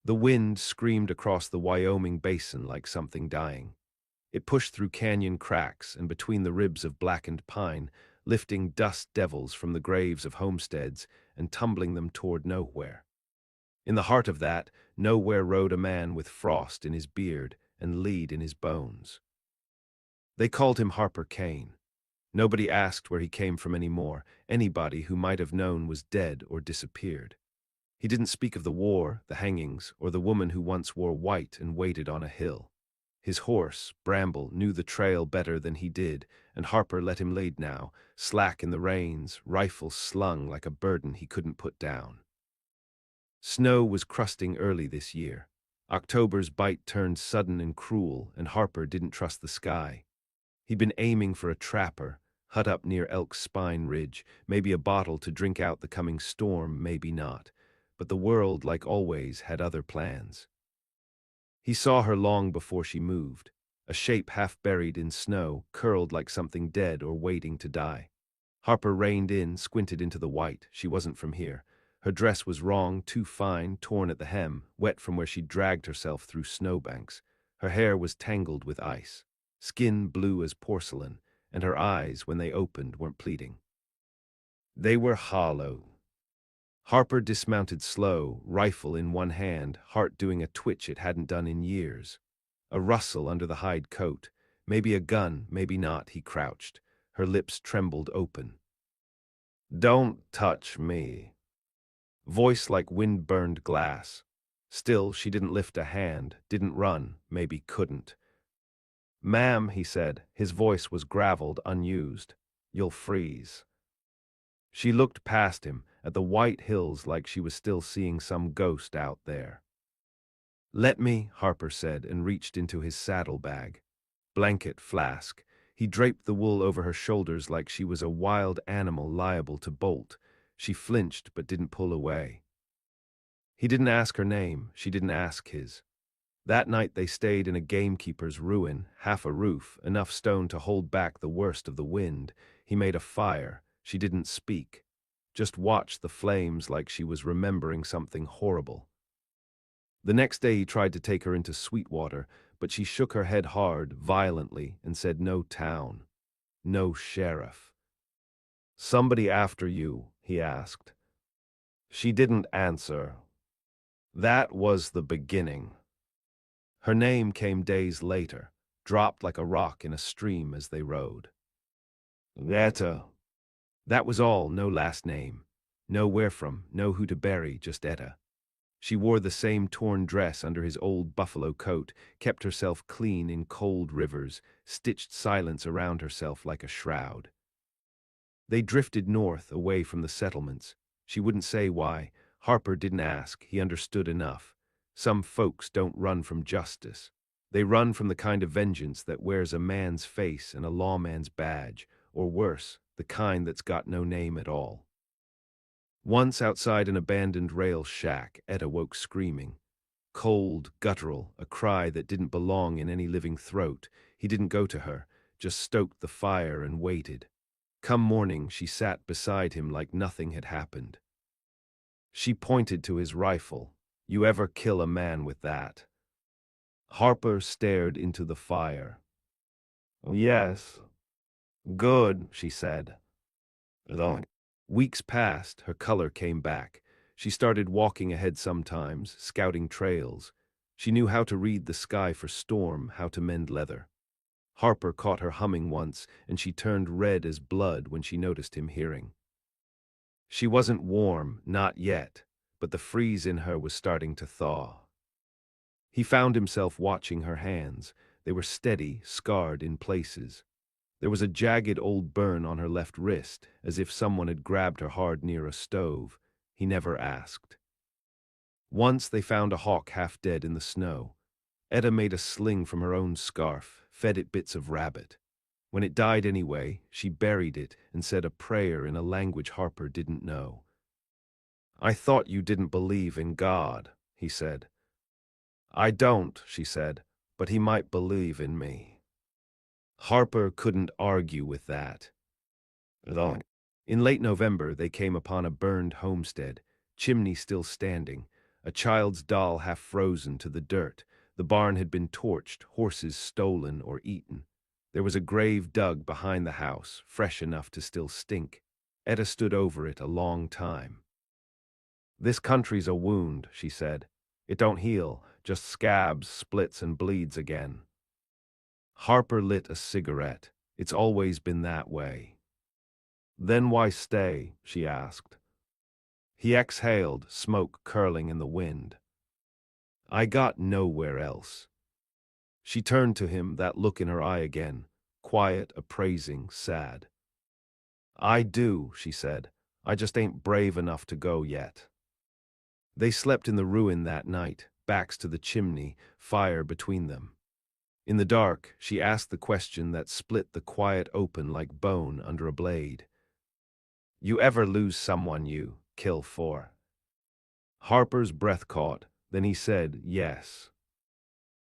The wind screamed across the Wyoming basin like something dying. It pushed through canyon cracks and between the ribs of blackened pine, lifting dust devils from the graves of homesteads and tumbling them toward nowhere. In the heart of that, nowhere rode a man with frost in his beard and lead in his bones. They called him Harper Kane. Nobody asked where he came from anymore. Anybody who might have known was dead or disappeared. He didn't speak of the war, the hangings, or the woman who once wore white and waited on a hill. His horse, Bramble, knew the trail better than he did, and Harper let him lead now, slack in the reins, rifle slung like a burden he couldn't put down. Snow was crusting early this year. October's bite turned sudden and cruel, and Harper didn't trust the sky. He'd been aiming for a trapper, hut up near Elk's Spine Ridge, maybe a bottle to drink out the coming storm, maybe not. But the world, like always, had other plans. He saw her long before she moved, a shape half buried in snow, curled like something dead or waiting to die. Harper reined in, squinted into the white. She wasn't from here. Her dress was wrong, too fine, torn at the hem, wet from where she'd dragged herself through snowbanks. Her hair was tangled with ice, skin blue as porcelain, and her eyes, when they opened, weren't pleading. They were hollow. Harper dismounted slow, rifle in one hand, heart doing a twitch it hadn't done in years. A rustle under the hide coat. Maybe a gun, maybe not, he crouched. Her lips trembled open. "Don't touch me." Voice like wind-burned glass. Still, she didn't lift a hand, didn't run, maybe couldn't. "Ma'am," he said, his voice was graveled, unused. "You'll freeze." She looked past him, at the white hills like she was still seeing some ghost out there. "Let me," Harper said, and reached into his saddlebag. Blanket, flask. He draped the wool over her shoulders like she was a wild animal liable to bolt. She flinched but didn't pull away. He didn't ask her name, she didn't ask his. That night they stayed in a gamekeeper's ruin, half a roof, enough stone to hold back the worst of the wind. He made a fire. She didn't speak. Just watched the flames like she was remembering something horrible. The next day he tried to take her into Sweetwater, but she shook her head hard, violently, and said no town. No sheriff. "Somebody after you?" he asked. She didn't answer. That was the beginning. Her name came days later, dropped like a rock in a stream as they rode. Etta. That was all, no last name. No where from, no who to bury, just Etta. She wore the same torn dress under his old buffalo coat, kept herself clean in cold rivers, stitched silence around herself like a shroud. They drifted north, away from the settlements. She wouldn't say why. Harper didn't ask, he understood enough. Some folks don't run from justice. They run from the kind of vengeance that wears a man's face and a lawman's badge, or worse, the kind that's got no name at all. Once outside an abandoned rail shack, Etta woke screaming. Cold, guttural, a cry that didn't belong in any living throat. He didn't go to her, just stoked the fire and waited. Come morning, she sat beside him like nothing had happened. She pointed to his rifle. "You ever kill a man with that?" Harper stared into the fire. "Yes." "Good," she said. Weeks passed, her color came back. She started walking ahead sometimes, scouting trails. She knew how to read the sky for storm, how to mend leather. Harper caught her humming once, and she turned red as blood when she noticed him hearing. She wasn't warm, not yet, but the freeze in her was starting to thaw. He found himself watching her hands. They were steady, scarred in places. There was a jagged old burn on her left wrist, as if someone had grabbed her hard near a stove. He never asked. Once they found a hawk half dead in the snow. Etta made a sling from her own scarf, fed it bits of rabbit. When it died anyway, she buried it and said a prayer in a language Harper didn't know. "I thought you didn't believe in God," he said. "I don't," she said, "but he might believe in me." Harper couldn't argue with that. In late November, they came upon a burned homestead, chimney still standing, A child's doll half frozen to the dirt. The barn had been torched, horses stolen or eaten. There was a grave dug behind the house, fresh enough to still stink. Etta stood over it a long time. "This country's a wound," she said. "It don't heal, just scabs, splits, and bleeds again." Harper lit a cigarette. "It's always been that way." "Then why stay?" she asked. He exhaled, smoke curling in the wind. "I got nowhere else." She turned to him, that look in her eye again, quiet, appraising, sad. "I do," she said. "I just ain't brave enough to go yet." They slept in the ruin that night, backs to the chimney, fire between them. In the dark, she asked the question that split the quiet open like bone under a blade. "You ever lose someone you kill for?" Harper's breath caught, then he said yes.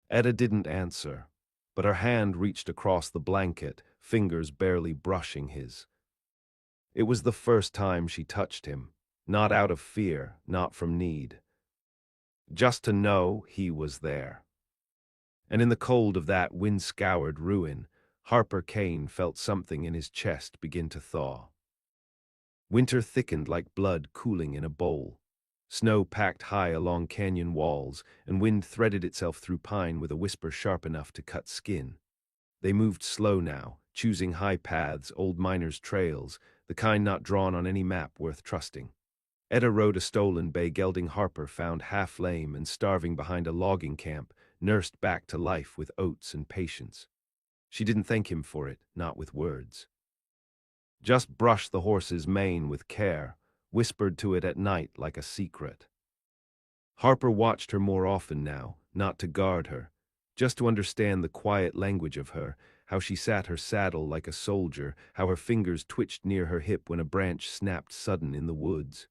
Etta didn't answer, but her hand reached across the blanket, fingers barely brushing his. It was the first time she touched him, not out of fear, not from need. Just to know he was there. And in the cold of that wind-scoured ruin, Harper Kane felt something in his chest begin to thaw. Winter thickened like blood cooling in a bowl. Snow packed high along canyon walls, and wind threaded itself through pine with a whisper sharp enough to cut skin. They moved slow now, choosing high paths, old miners' trails, the kind not drawn on any map worth trusting. Etta rode a stolen bay gelding Harper found half lame and starving behind a logging camp, nursed back to life with oats and patience. She didn't thank him for it, not with words. Just brushed the horse's mane with care, whispered to it at night like a secret. Harper watched her more often now, not to guard her, just to understand the quiet language of her, how she sat her saddle like a soldier, how her fingers twitched near her hip when a branch snapped sudden in the woods.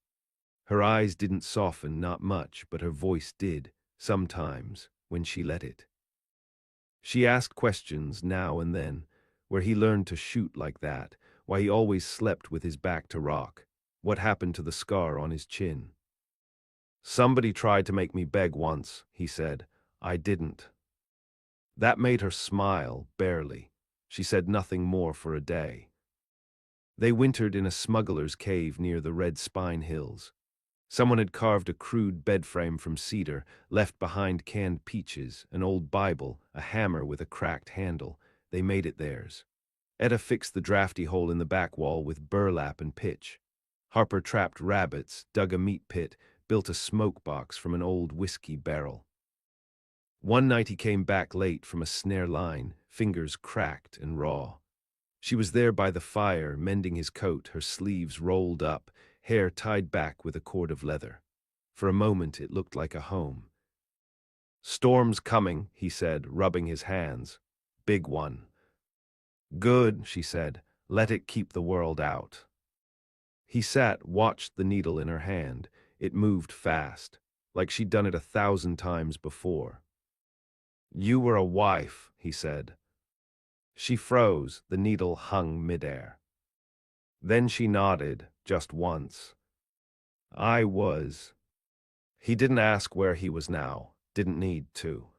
Her eyes didn't soften, not much, but her voice did, sometimes, when she let it. She asked questions now and then, where he learned to shoot like that, why he always slept with his back to rock, what happened to the scar on his chin. "Somebody tried to make me beg once," he said. "I didn't." That made her smile, barely. She said nothing more for a day. They wintered in a smuggler's cave near the Red Spine Hills. Someone had carved a crude bed frame from cedar, left behind canned peaches, an old Bible, a hammer with a cracked handle. They made it theirs. Etta fixed the drafty hole in the back wall with burlap and pitch. Harper trapped rabbits, dug a meat pit, built a smoke box from an old whiskey barrel. One night he came back late from a snare line, fingers cracked and raw. She was there by the fire, mending his coat, her sleeves rolled up, hair tied back with a cord of leather. For a moment it looked like a home. "Storm's coming," he said, rubbing his hands. "Big one." "Good," she said. "Let it keep the world out." He sat, watched the needle in her hand. It moved fast, like she'd done it 1,000 times before. "You were a wife," he said. She froze, the needle hung midair. Then she nodded, just once. "I was." He didn't ask where he was now, didn't need to.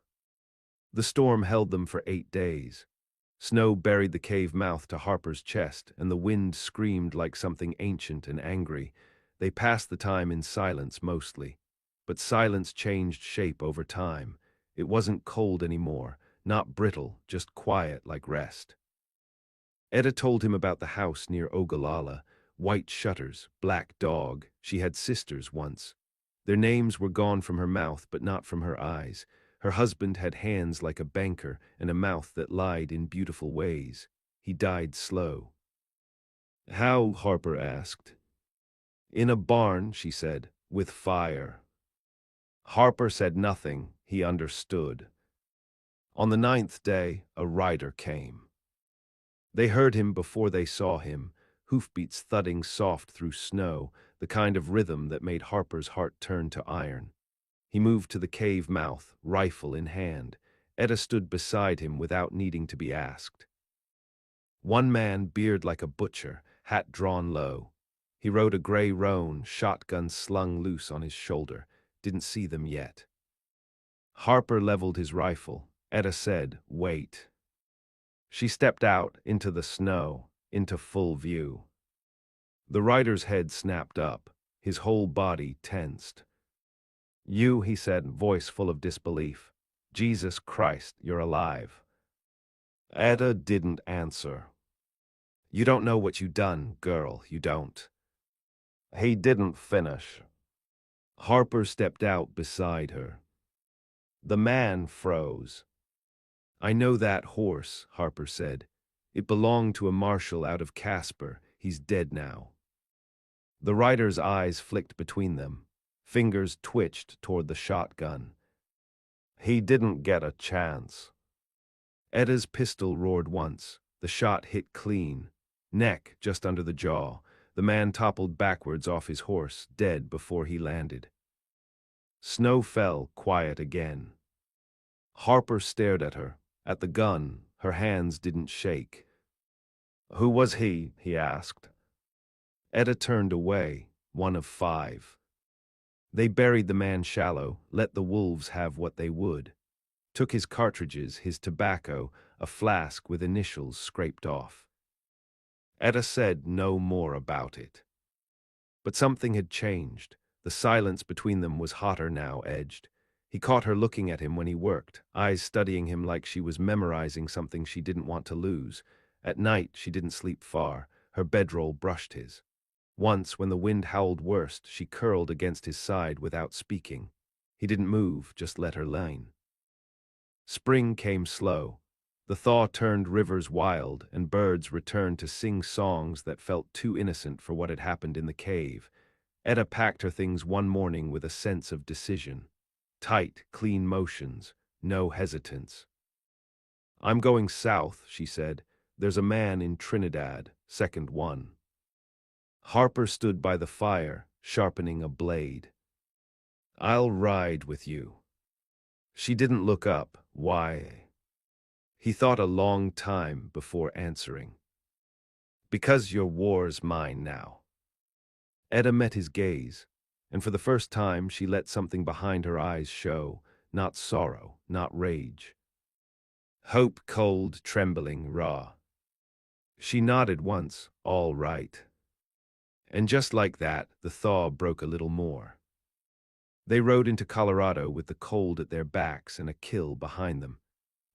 The storm held them for 8 days. Snow buried the cave mouth to Harper's chest, and the wind screamed like something ancient and angry. They passed the time in silence mostly. But silence changed shape over time. It wasn't cold anymore, not brittle, just quiet like rest. Etta told him about the house near Ogallala, white shutters, black dog. She had sisters once. Their names were gone from her mouth but not from her eyes. Her husband had hands like a banker and a mouth that lied in beautiful ways. He died slow. "How?" Harper asked. "In a barn," she said, "with fire." Harper said nothing. He understood. On the 9th day, a rider came. They heard him before they saw him, hoofbeats thudding soft through snow, the kind of rhythm that made Harper's heart turn to iron. He moved to the cave mouth, rifle in hand. Etta stood beside him without needing to be asked. One man, beard like a butcher, hat drawn low. He rode a gray roan, shotgun slung loose on his shoulder. didn't see them yet. Harper leveled his rifle. Etta said, "Wait." She stepped out into the snow, into full view. The rider's head snapped up, his whole body tensed. "You," he said, voice full of disbelief. "Jesus Christ, you're alive." Etta didn't answer. "You don't know what you done, girl, you don't." He didn't finish. Harper stepped out beside her. The man froze. "I know that horse," Harper said. "It belonged to a marshal out of Casper. He's dead now." The rider's eyes flicked between them. Fingers twitched toward the shotgun. "He didn't get a chance." Etta's pistol roared once. The shot hit clean. Neck just under the jaw. The man toppled backwards off his horse, dead before he landed. Snow fell, quiet again. Harper stared at her. At the gun, her hands didn't shake. "Who was he?" he asked. Etta turned away, one of 5. They buried the man shallow, let the wolves have what they would. Took his cartridges, his tobacco, a flask with initials scraped off. Etta said no more about it. But something had changed. The silence between them was hotter now, edged. He caught her looking at him when he worked, eyes studying him like she was memorizing something she didn't want to lose. At night, she didn't sleep far. Her bedroll brushed his. Once, when the wind howled worst, she curled against his side without speaking. He didn't move, just let her lie. Spring came slow. The thaw turned rivers wild, and birds returned to sing songs that felt too innocent for what had happened in the cave. Etta packed her things one morning with a sense of decision. Tight, clean motions, no hesitance. "I'm going south," she said. "There's a man in Trinidad, second one." Harper stood by the fire, sharpening a blade. "I'll ride with you." She didn't look up. Why? He thought a long time before answering. "Because your war's mine now." Etta met his gaze, and for the first time she let something behind her eyes show, not sorrow, not rage. Hope, cold, trembling, raw. She nodded once, all right. And just like that, the thaw broke a little more. They rode into Colorado with the cold at their backs and a kill behind them.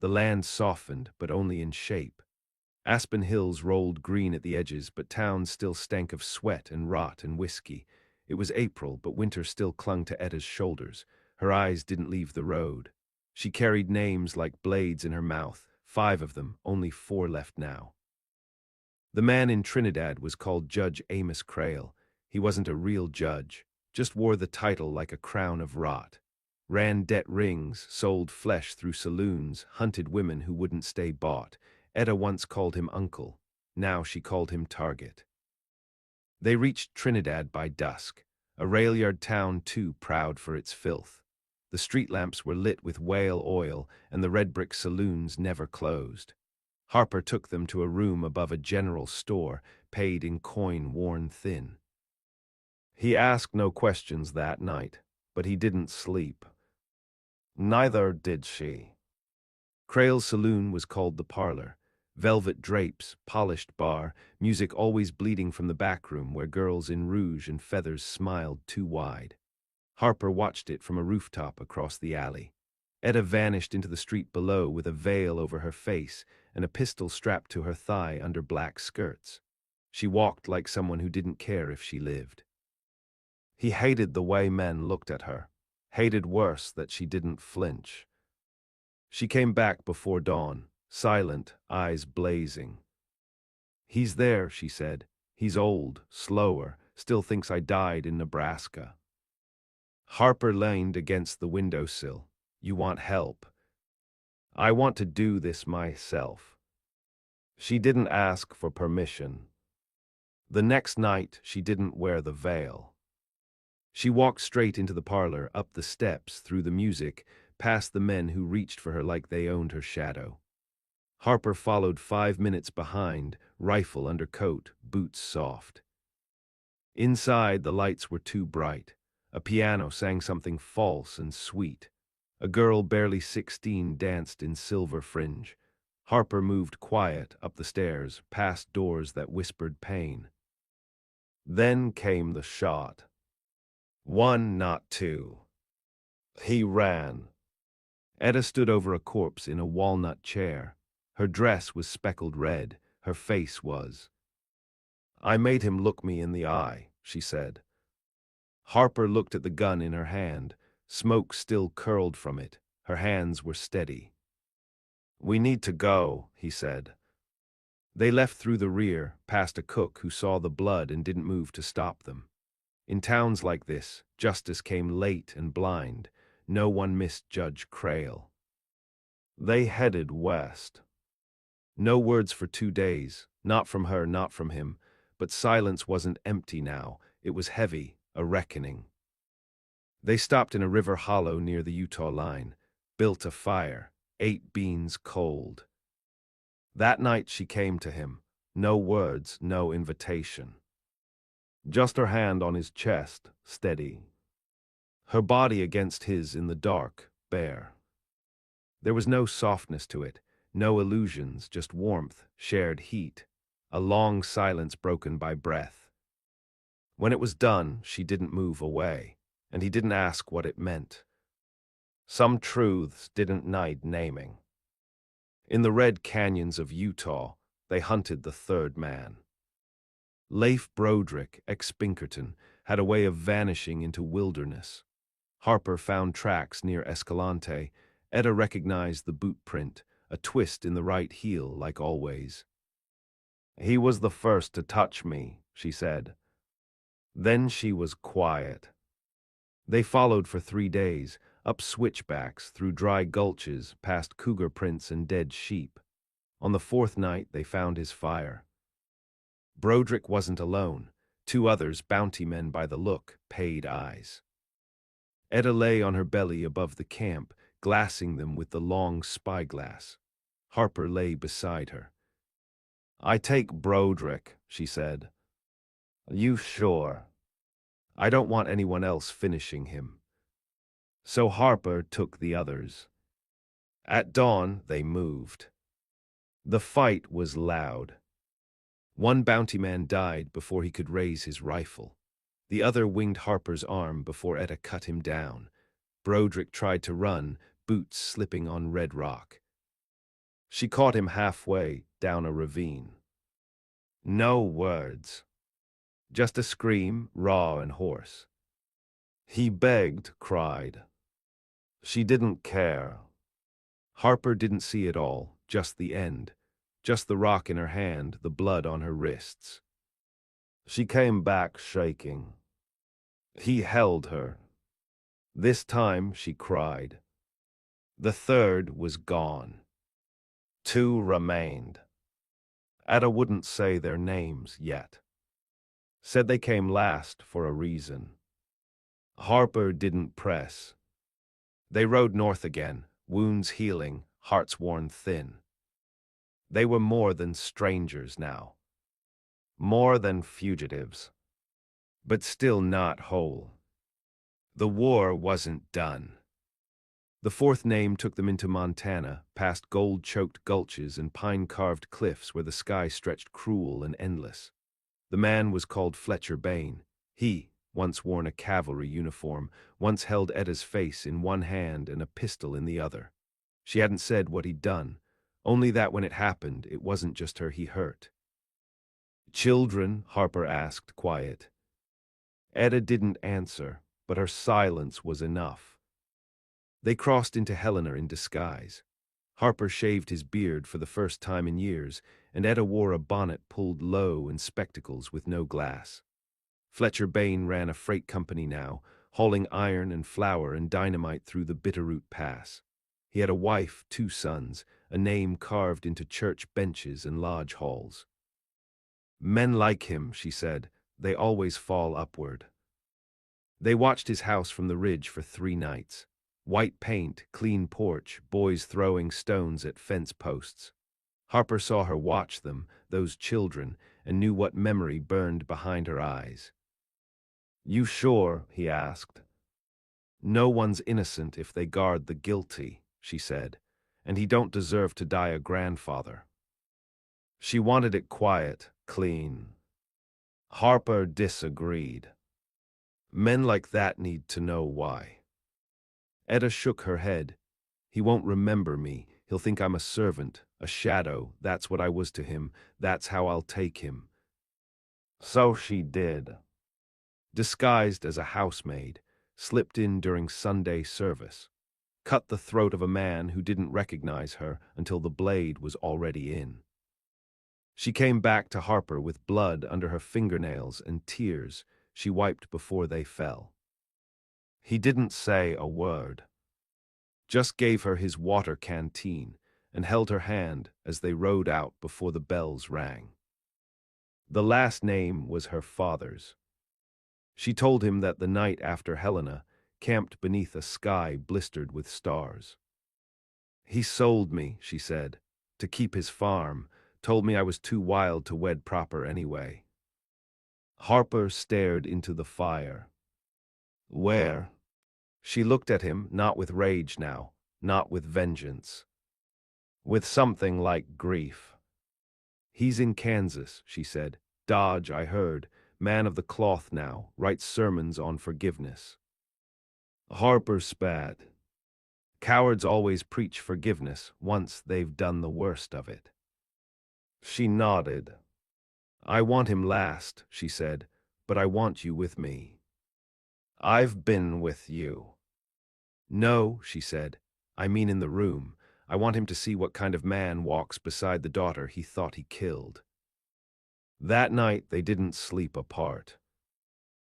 The land softened, but only in shape. Aspen hills rolled green at the edges, but towns still stank of sweat and rot and whiskey. It was April, but winter still clung to Etta's shoulders. Her eyes didn't leave the road. She carried names like blades in her mouth, 5 of them, only 4 left now. The man in Trinidad was called Judge Amos Crail. He wasn't a real judge, just wore the title like a crown of rot. Ran debt rings, sold flesh through saloons, hunted women who wouldn't stay bought. Etta once called him uncle. Now she called him target. They reached Trinidad by dusk, a railyard town too proud for its filth. The street lamps were lit with whale oil, and the red brick saloons never closed. Harper took them to a room above a general store, paid in coin worn thin. He asked no questions that night, but he didn't sleep. Neither did she. Crail's saloon was called the Parlor. Velvet drapes, polished bar, music always bleeding from the back room where girls in rouge and feathers smiled too wide. Harper watched it from a rooftop across the alley. Etta vanished into the street below with a veil over her face and a pistol strapped to her thigh under black skirts. She walked like someone who didn't care if she lived. He hated the way men looked at her, hated worse that she didn't flinch. She came back before dawn, silent, eyes blazing. "He's there," she said. "He's old, slower, still thinks I died in Nebraska." Harper leaned against the windowsill. "You want help?" "I want to do this myself." She didn't ask for permission. The next night, she didn't wear the veil. She walked straight into the parlor, up the steps, through the music, past the men who reached for her like they owned her shadow. Harper followed 5 minutes behind, rifle under coat, boots soft. Inside, the lights were too bright. A piano sang something false and sweet. A girl barely 16 danced in silver fringe. Harper moved quiet up the stairs, past doors that whispered pain. Then came the shot. One, not two. He ran. Etta stood over a corpse in a walnut chair. Her dress was speckled red. Her face was. I made him look me in the eye, she said. Harper looked at the gun in her hand. Smoke still curled from it. Her hands were steady. We need to go, he said. They left through the rear, past a cook who saw the blood and didn't move to stop them. In towns like this, justice came late and blind. No one missed Judge Crail. They headed west. No words for 2 days, not from her, not from him, but silence wasn't empty now. It was heavy, a reckoning. They stopped in a river hollow near the Utah line, built a fire, ate beans cold. That night she came to him. No words, no invitation. Just her hand on his chest, steady. Her body against his in the dark, bare. There was no softness to it, no illusions, just warmth, shared heat, a long silence broken by breath. When it was done, she didn't move away, and he didn't ask what it meant. Some truths didn't need naming. In the red canyons of Utah, they hunted the third man. Leif Broderick, ex-Pinkerton, had a way of vanishing into wilderness. Harper found tracks near Escalante. Etta recognized the boot print, a twist in the right heel, like always. He was the first to touch me, she said. Then she was quiet. They followed for 3 days, up switchbacks, through dry gulches, past cougar prints and dead sheep. On the 4th night, they found his fire. Broderick wasn't alone. 2 others, bounty men by the look, paid eyes. Etta lay on her belly above the camp, glassing them with the long spyglass. Harper lay beside her. I take Broderick, she said. You sure? I don't want anyone else finishing him. So Harper took the others. At dawn, they moved. The fight was loud. One bounty man died before he could raise his rifle. The other winged Harper's arm before Etta cut him down. Broderick tried to run, boots slipping on red rock. She caught him halfway down a ravine. No words. Just a scream, raw and hoarse. He begged, cried. She didn't care. Harper didn't see it all, just the end. Just the rock in her hand, the blood on her wrists. She came back shaking. He held her. This time she cried. The third was gone. 2 remained. Etta wouldn't say their names yet. Said they came last for a reason. Harper didn't press. They rode north again, wounds healing, hearts worn thin. They were more than strangers now. More than fugitives. But still not whole. The war wasn't done. The 4th name took them into Montana, past gold-choked gulches and pine-carved cliffs where the sky stretched cruel and endless. The man was called Fletcher Bain. He, once worn a cavalry uniform, once held Etta's face in one hand and a pistol in the other. She hadn't said what he'd done, only that when it happened, it wasn't just her he hurt. Children? Harper asked, quiet. Etta didn't answer, but her silence was enough. They crossed into Helena in disguise. Harper shaved his beard for the first time in years, and Etta wore a bonnet pulled low and spectacles with no glass. Fletcher Bain ran a freight company now, hauling iron and flour and dynamite through the Bitterroot Pass. He had a wife, 2 sons, a name carved into church benches and lodge halls. Men like him, she said, they always fall upward. They watched his house from the ridge for 3 nights. White paint, clean porch, boys throwing stones at fence posts. Harper saw her watch them, those children, and knew what memory burned behind her eyes. You sure? He asked. No one's innocent if they guard the guilty, she said, and he don't deserve to die a grandfather. She wanted it quiet, clean. Harper disagreed. Men like that need to know why. Etta shook her head. He won't remember me. He'll think I'm a servant, a shadow. That's what I was to him. That's how I'll take him. So she did. Disguised as a housemaid, slipped in during Sunday service, cut the throat of a man who didn't recognize her until the blade was already in. She came back to Harper with blood under her fingernails and tears she wiped before they fell. He didn't say a word, just gave her his water canteen and held her hand as they rode out before the bells rang. The last name was her father's. She told him that the night after Helena, camped beneath a sky blistered with stars. He sold me, she said, to keep his farm, told me I was too wild to wed proper anyway. Harper stared into the fire. Where? She looked at him, not with rage now, not with vengeance. With something like grief. He's in Kansas, she said. Dodge, I heard. Man of the cloth now, writes sermons on forgiveness. Harper spat. Cowards always preach forgiveness once they've done the worst of it. She nodded. I want him last, she said, but I want you with me. I've been with you. No, she said, I mean in the room. I want him to see what kind of man walks beside the daughter he thought he killed. That night they didn't sleep apart.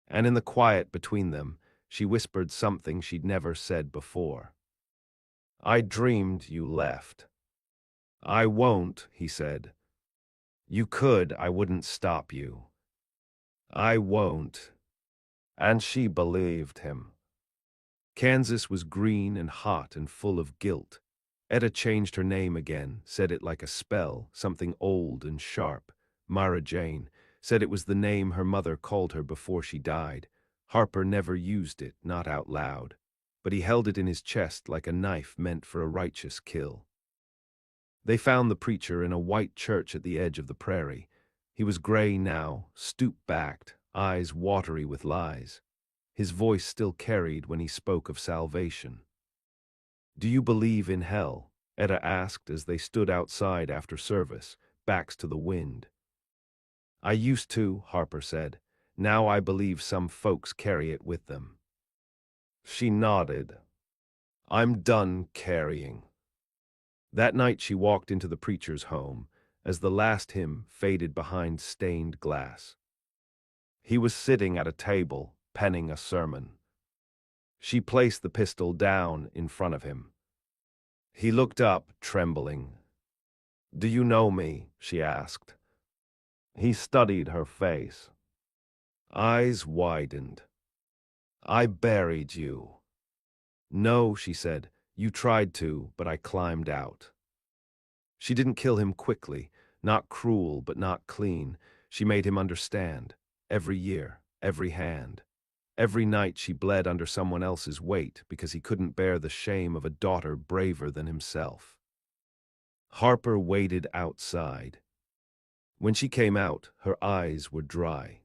And in the quiet between them, she whispered something she'd never said before. I dreamed you left. I won't, he said. You could, I wouldn't stop you. I won't. And she believed him. Kansas was green and hot and full of guilt. Etta changed her name again, said it like a spell, something old and sharp. Mara Jane said it was the name her mother called her before she died. Harper never used it, not out loud, but he held it in his chest like a knife meant for a righteous kill. They found the preacher in a white church at the edge of the prairie. He was gray now, stoop-backed, eyes watery with lies. His voice still carried when he spoke of salvation. Do you believe in hell? Etta asked as they stood outside after service, backs to the wind. I used to, Harper said. Now I believe some folks carry it with them. She nodded. I'm done carrying. That night she walked into the preacher's home as the last hymn faded behind stained glass. He was sitting at a table, penning a sermon. She placed the pistol down in front of him. He looked up, trembling. Do you know me? She asked. He studied her face. Eyes widened. I buried you. No, she said. You tried to, but I climbed out. She didn't kill him quickly, not cruel but not clean. She made him understand. Every year, every hand. Every night she bled under someone else's weight because he couldn't bear the shame of a daughter braver than himself. Harper waited outside. When she came out, her eyes were dry.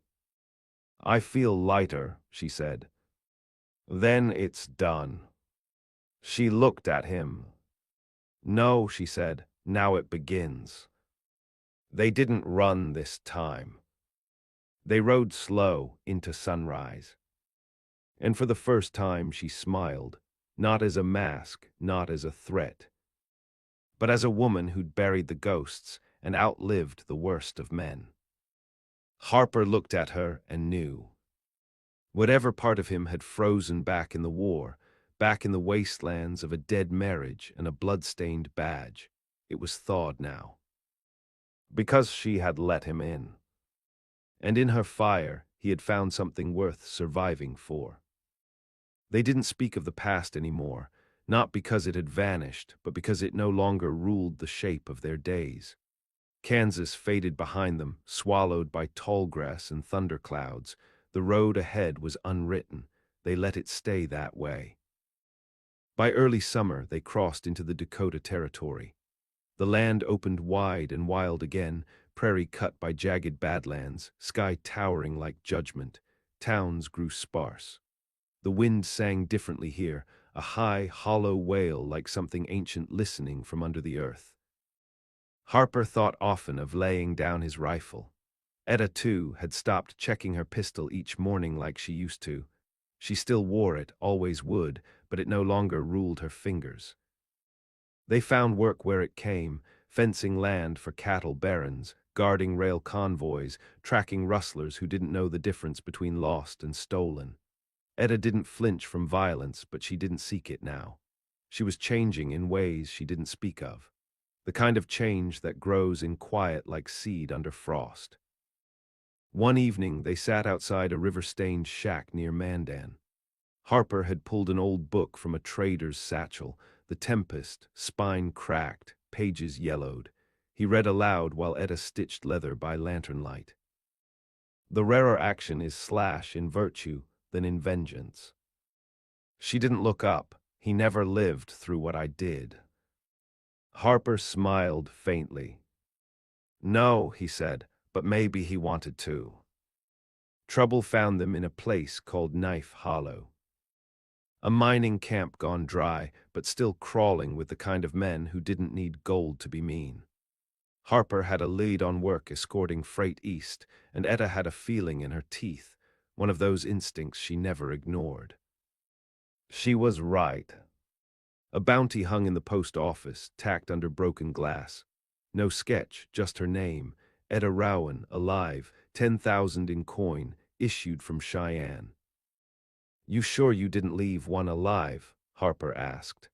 I feel lighter, she said. Then it's done. She looked at him. No, she said, now it begins. They didn't run this time. They rode slow into sunrise. And for the first time she smiled, not as a mask, not as a threat, but as a woman who'd buried the ghosts and outlived the worst of men. Harper looked at her and knew. Whatever part of him had frozen back in the war, back in the wastelands of a dead marriage and a blood-stained badge, it was thawed now. Because she had let him in. And in her fire, he had found something worth surviving for. They didn't speak of the past anymore, not because it had vanished, but because it no longer ruled the shape of their days. Kansas faded behind them, swallowed by tall grass and thunderclouds. The road ahead was unwritten. They let it stay that way. By early summer, they crossed into the Dakota Territory. The land opened wide and wild again, prairie cut by jagged badlands, sky towering like judgment. Towns grew sparse. The wind sang differently here, a high, hollow wail like something ancient listening from under the earth. Harper thought often of laying down his rifle. Etta, too, had stopped checking her pistol each morning like she used to. She still wore it, always would, but it no longer ruled her fingers. They found work where it came, fencing land for cattle barons, guarding rail convoys, tracking rustlers who didn't know the difference between lost and stolen. Etta didn't flinch from violence, but she didn't seek it now. She was changing in ways she didn't speak of. The kind of change that grows in quiet like seed under frost. One evening, they sat outside a river-stained shack near Mandan. Harper had pulled an old book from a trader's satchel, The Tempest, spine cracked, pages yellowed. He read aloud while Etta stitched leather by lantern light. The rarer action is slash in virtue than in vengeance. She didn't look up. He never lived through what I did. Harper smiled faintly. No, he said, but maybe he wanted to. Trouble found them in a place called Knife Hollow. A mining camp gone dry, but still crawling with the kind of men who didn't need gold to be mean. Harper had a lead on work escorting freight east, and Etta had a feeling in her teeth, one of those instincts she never ignored. She was right. A bounty hung in the post office, tacked under broken glass. No sketch, just her name, Etta Rowan, alive, 10,000 in coin, issued from Cheyenne. You sure you didn't leave one alive? Harper asked.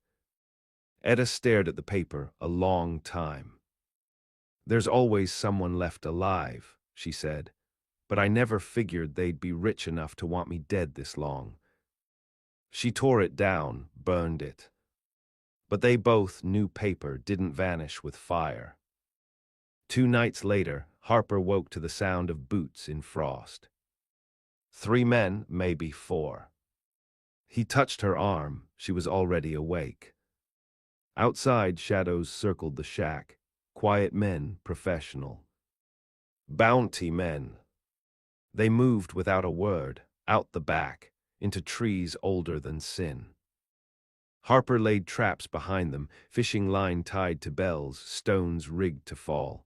Etta stared at the paper a long time. There's always someone left alive, she said, but I never figured they'd be rich enough to want me dead this long. She tore it down, burned it. But they both knew paper didn't vanish with fire. 2 nights later, Harper woke to the sound of boots in frost. 3 men, maybe 4. He touched her arm. She was already awake. Outside, shadows circled the shack. Quiet men, professional. Bounty men. They moved without a word, out the back, into trees older than sin. Harper laid traps behind them, fishing line tied to bells, stones rigged to fall.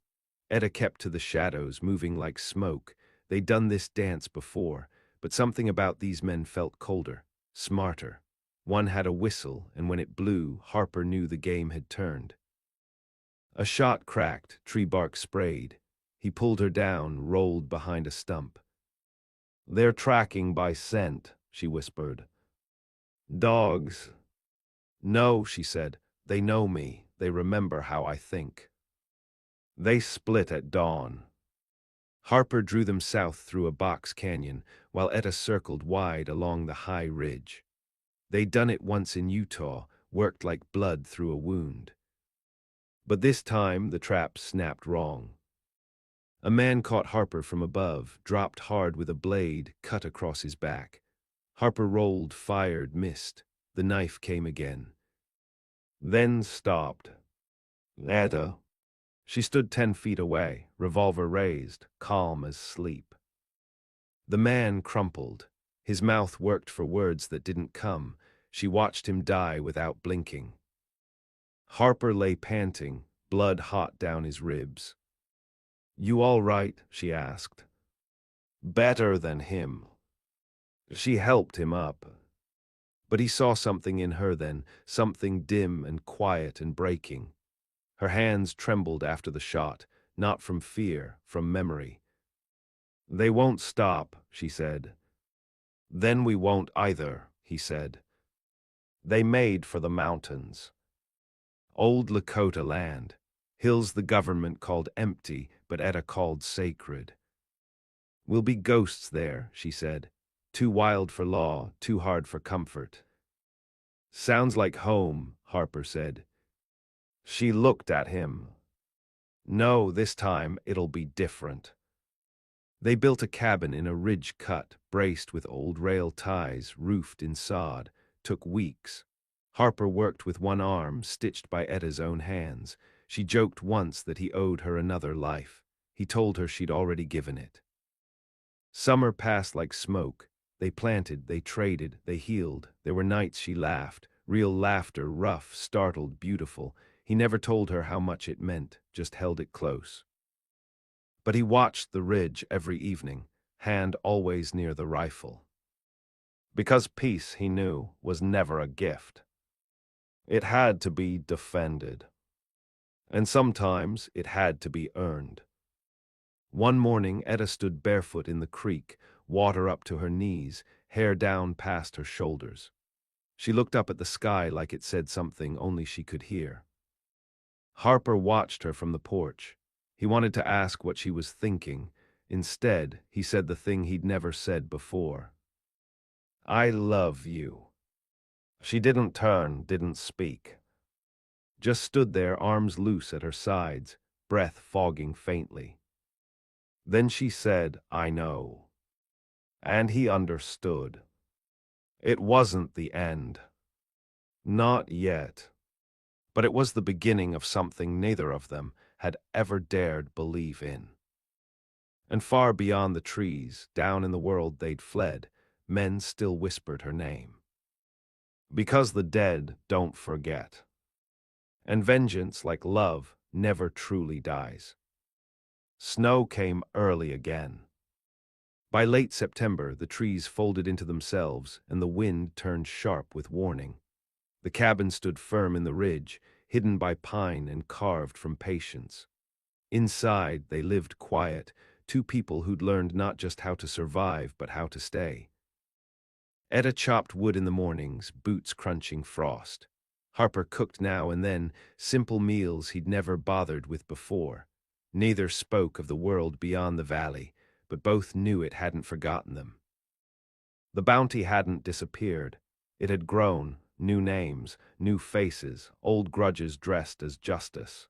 Etta kept to the shadows, moving like smoke. They'd done this dance before, but something about these men felt colder, smarter. One had a whistle, and when it blew, Harper knew the game had turned. A shot cracked, tree bark sprayed. He pulled her down, rolled behind a stump. They're tracking by scent, she whispered. Dogs. No, she said. They know me. They remember how I think. They split at dawn. Harper drew them south through a box canyon, while Etta circled wide along the high ridge. They'd done it once in Utah, worked like blood through a wound. But this time the trap snapped wrong. A man caught Harper from above, dropped hard with a blade, cut across his back. Harper rolled, fired, missed. The knife came again. Then stopped. Etta. She stood 10 feet away, revolver raised, calm as sleep. The man crumpled. His mouth worked for words that didn't come. She watched him die without blinking. Harper lay panting, blood hot down his ribs. You all right? She asked. Better than him. She helped him up. But he saw something in her then, something dim and quiet and breaking. Her hands trembled after the shot, not from fear, from memory. They won't stop, she said. Then we won't either, he said. They made for the mountains. Old Lakota land. Hills the government called empty, but Etta called sacred. We'll be ghosts there, she said. Too wild for law, too hard for comfort. Sounds like home, Harper said. She looked at him. No, this time it'll be different. They built a cabin in a ridge cut, braced with old rail ties, roofed in sod. Took weeks. Harper worked with one arm, stitched by Etta's own hands. She joked once that he owed her another life. He told her she'd already given it. Summer passed like smoke. They planted, they traded, they healed. There were nights she laughed, real laughter, rough, startled, beautiful. He never told her how much it meant, just held it close. But he watched the ridge every evening, hand always near the rifle. Because peace, he knew, was never a gift. It had to be defended. And sometimes it had to be earned. One morning, Etta stood barefoot in the creek, water up to her knees, hair down past her shoulders. She looked up at the sky like it said something only she could hear. Harper watched her from the porch. He wanted to ask what she was thinking. Instead, he said the thing he'd never said before. "I love you." She didn't turn, didn't speak. Just stood there, arms loose at her sides, breath fogging faintly. Then she said, "I know." And he understood. It wasn't the end. Not yet. But it was the beginning of something neither of them had ever dared believe in. And far beyond the trees, down in the world they'd fled, men still whispered her name. Because the dead don't forget. And vengeance, like love, never truly dies. Snow came early again. By late September, the trees folded into themselves, and the wind turned sharp with warning. The cabin stood firm in the ridge, hidden by pine and carved from patience. Inside, they lived quiet, two people who'd learned not just how to survive, but how to stay. Etta chopped wood in the mornings, boots crunching frost. Harper cooked now and then, simple meals he'd never bothered with before. Neither spoke of the world beyond the valley, but both knew it hadn't forgotten them. The bounty hadn't disappeared. It had grown, new names, new faces, old grudges dressed as justice.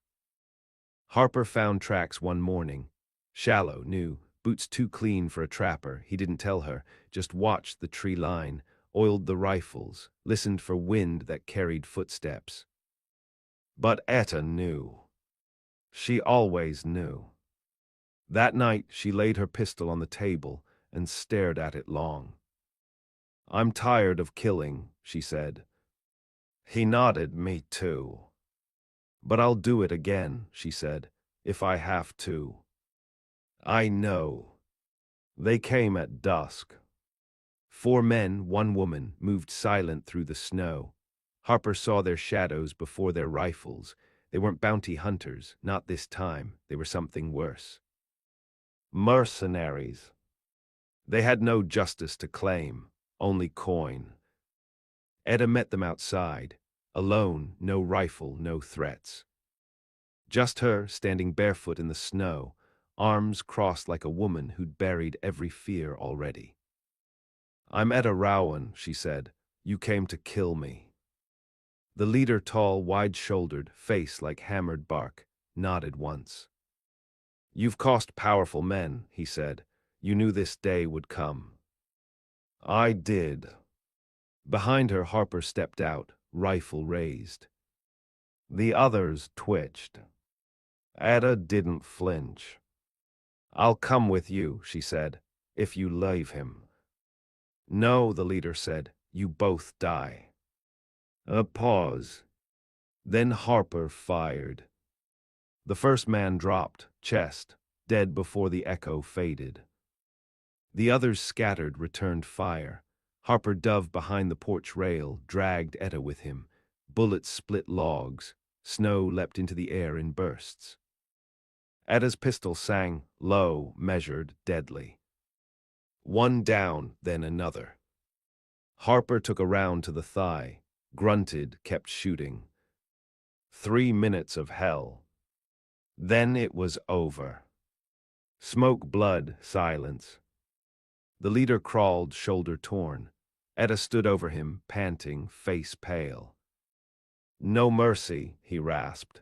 Harper found tracks one morning. Shallow, new, boots too clean for a trapper. He didn't tell her, just watched the tree line, oiled the rifles, listened for wind that carried footsteps. But Etta knew. She always knew. That night she laid her pistol on the table and stared at it long. "I'm tired of killing," she said. He nodded, "Me too." "But I'll do it again," she said, "if I have to." "I know." They came at dusk. 4 men, 1 woman, moved silent through the snow. Harper saw their shadows before their rifles. They weren't bounty hunters, not this time. They were something worse. Mercenaries. They had no justice to claim, only coin. Etta met them outside, alone, no rifle, no threats. Just her, standing barefoot in the snow, arms crossed like a woman who'd buried every fear already. "I'm Etta Rowan," she said. "You came to kill me." The leader, tall, wide-shouldered, face like hammered bark, nodded once. "You've cost powerful men," he said. "You knew this day would come." "I did." Behind her, Harper stepped out, rifle raised. The others twitched. Etta didn't flinch. "I'll come with you," she said, "if you leave him." "No," the leader said, "you both die." A pause. Then Harper fired. The first man dropped, chest, dead before the echo faded. The others scattered, returned fire. Harper dove behind the porch rail, dragged Etta with him. Bullets split logs. Snow leapt into the air in bursts. Etta's pistol sang, low, measured, deadly. One down, then another. Harper took a round to the thigh, grunted, kept shooting. 3 minutes of hell. Then it was over. Smoke, blood, silence. The leader crawled, shoulder torn. Etta stood over him, panting, face pale. "No mercy," he rasped.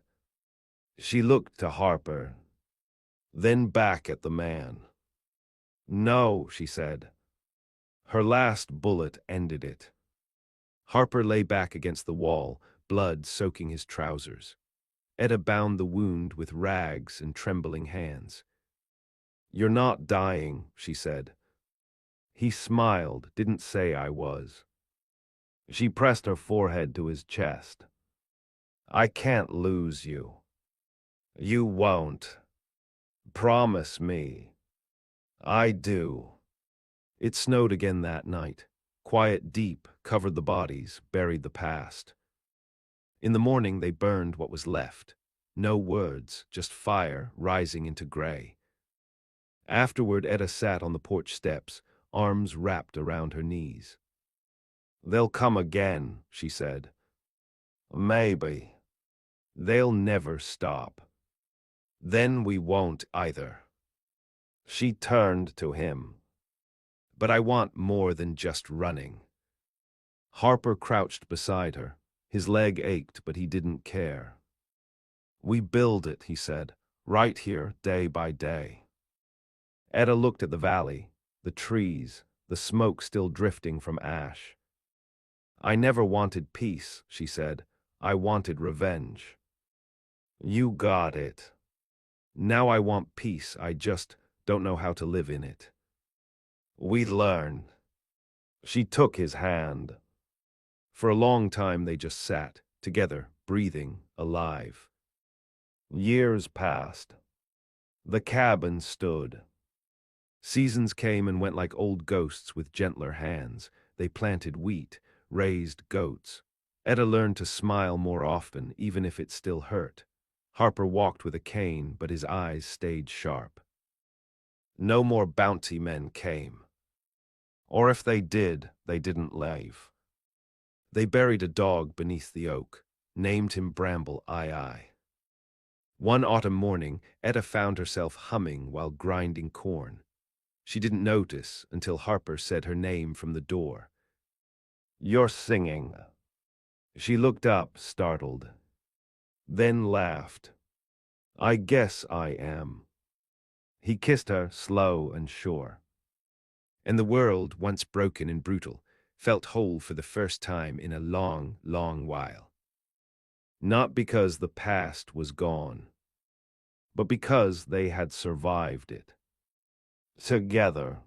She looked to Harper, then back at the man. "No," she said. Her last bullet ended it. Harper lay back against the wall, blood soaking his trousers. Etta bound the wound with rags and trembling hands. "You're not dying," she said. He smiled, didn't say I was. She pressed her forehead to his chest. "I can't lose you. You won't. Promise me." "I do." It snowed again that night. Quiet deep covered the bodies, buried the past. In the morning they burned what was left. No words, just fire rising into gray. Afterward, Etta sat on the porch steps, arms wrapped around her knees. "They'll come again," she said. "Maybe. They'll never stop. Then we won't either." She turned to him. "But I want more than just running." Harper crouched beside her. His leg ached, but he didn't care. "We build it," he said, "right here, day by day." Etta looked at the valley, the trees, the smoke still drifting from ash. "I never wanted peace," she said. "I wanted revenge." "You got it. Now I want peace, I just don't know how to live in it." "We learn." She took his hand. For a long time they just sat, together, breathing, alive. Years passed. The cabin stood. Seasons came and went like old ghosts with gentler hands. They planted wheat, raised goats. Etta learned to smile more often, even if it still hurt. Harper walked with a cane, but his eyes stayed sharp. No more bounty men came. Or if they did, they didn't leave. They buried a dog beneath the oak, named him Bramble Eye. One autumn morning, Etta found herself humming while grinding corn. She didn't notice until Harper said her name from the door. "You're singing." She looked up, startled, then laughed. "I guess I am." He kissed her, slow and sure. And the world, once broken and brutal, felt whole for the first time in a long, long while. Not because the past was gone, but because they had survived it. Together.